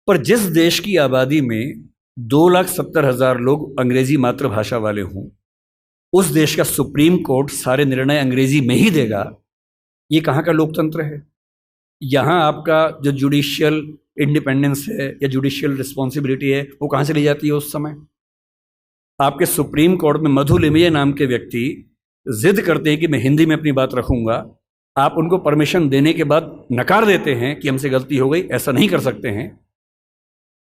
पर जिस देश की आबादी में 2,70,000 लोग अंग्रेजी मातृभाषा वाले हों, उस देश का सुप्रीम कोर्ट सारे निर्णय अंग्रेजी में ही देगा, ये कहाँ का लोकतंत्र है? यहाँ आपका जो जुडिशियल इंडिपेंडेंस है या जुडिशियल रिस्पॉन्सिबिलिटी है, वो कहाँ से ली जाती है उस समय? आपके सुप्रीम कोर्ट में मधु लिमये नाम के व्यक्ति जिद करते हैं कि मैं हिंदी में अपनी बात रखूंगा, आप उनको परमिशन देने के बाद नकार देते हैं कि हमसे गलती हो गई, ऐसा नहीं कर सकते हैं।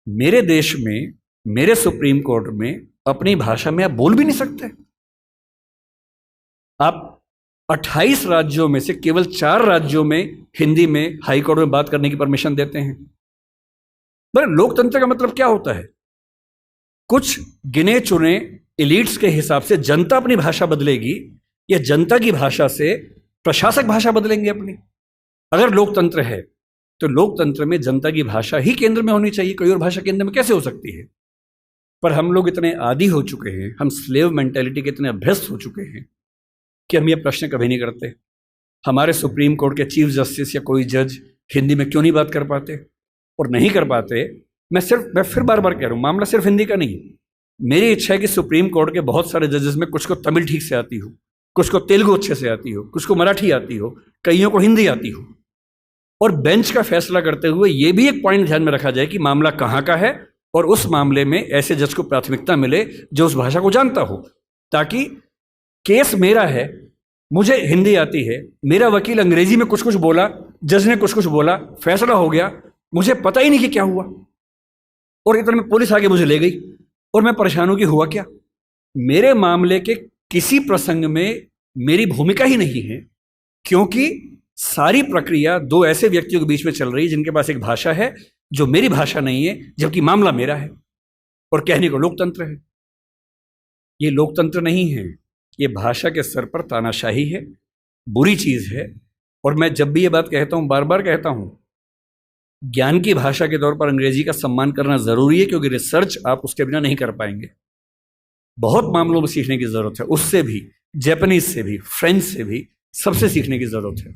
मेरे देश में, मेरे सुप्रीम कोर्ट में अपनी भाषा में आप बोल भी नहीं सकते। आप 28 राज्यों में से केवल 4 राज्यों में हिंदी में हाई कोर्ट में बात करने की परमिशन देते हैं। पर लोकतंत्र का मतलब क्या होता है? कुछ गिने चुने एलिट्स के हिसाब से जनता अपनी भाषा बदलेगी या जनता की भाषा से प्रशासक भाषा बदलेंगे अपनी? अगर लोकतंत्र है तो लोकतंत्र में जनता की भाषा ही केंद्र में होनी चाहिए, कोई और भाषा केंद्र में कैसे हो सकती है? पर हम लोग इतने आदी हो चुके हैं, हम स्लेव मेंटेलिटी के इतने अभ्यस्त हो चुके हैं कि हम ये प्रश्न कभी नहीं करते। हमारे सुप्रीम कोर्ट के चीफ जस्टिस या कोई जज हिंदी में क्यों नहीं बात कर पाते? और नहीं कर पाते, मैं फिर बार बार कह रहा हूँ, मामला सिर्फ हिंदी का नहीं। मेरी इच्छा है कि सुप्रीम कोर्ट के बहुत सारे जजेस में कुछ को तमिल ठीक से आती हो, कुछ को तेलुगु अच्छे से आती हो, कुछ को मराठी आती हो, कईयों को हिंदी आती हो, और बेंच का फैसला करते हुए ये भी एक पॉइंट ध्यान में रखा जाए कि मामला कहाँ का है और उस मामले में ऐसे जज को प्राथमिकता मिले जो उस भाषा को जानता हो, ताकि केस मेरा है, मुझे हिंदी आती है, मेरा वकील अंग्रेजी में कुछ कुछ बोला, जज ने कुछ कुछ बोला, फैसला हो गया, मुझे पता ही नहीं कि क्या हुआ, और इतने में पुलिस आके मुझे ले गई और मैं परेशान हूं कि हुआ क्या। मेरे मामले के किसी प्रसंग में मेरी भूमिका ही नहीं है, क्योंकि सारी प्रक्रिया 2 ऐसे व्यक्तियों के बीच में चल रही है जिनके पास एक भाषा है जो मेरी भाषा नहीं है, जबकि मामला मेरा है, और कहने को लोकतंत्र है। ये लोकतंत्र नहीं है, ये भाषा के स्तर पर तानाशाही है, बुरी चीज है। और मैं जब भी ये बात कहता हूं, बार बार कहता हूं, ज्ञान की भाषा के तौर पर अंग्रेजी का सम्मान करना जरूरी है, क्योंकि रिसर्च आप उसके बिना नहीं कर पाएंगे। बहुत मामलों में सीखने की जरूरत है, उससे भी, जापानीज से भी, फ्रेंच से भी, सबसे सीखने की जरूरत है।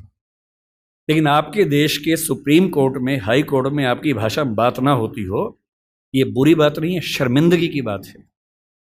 लेकिन आपके देश के सुप्रीम कोर्ट में, हाई कोर्ट में आपकी भाषा बात ना होती हो, ये बुरी बात नहीं है, शर्मिंदगी की बात है।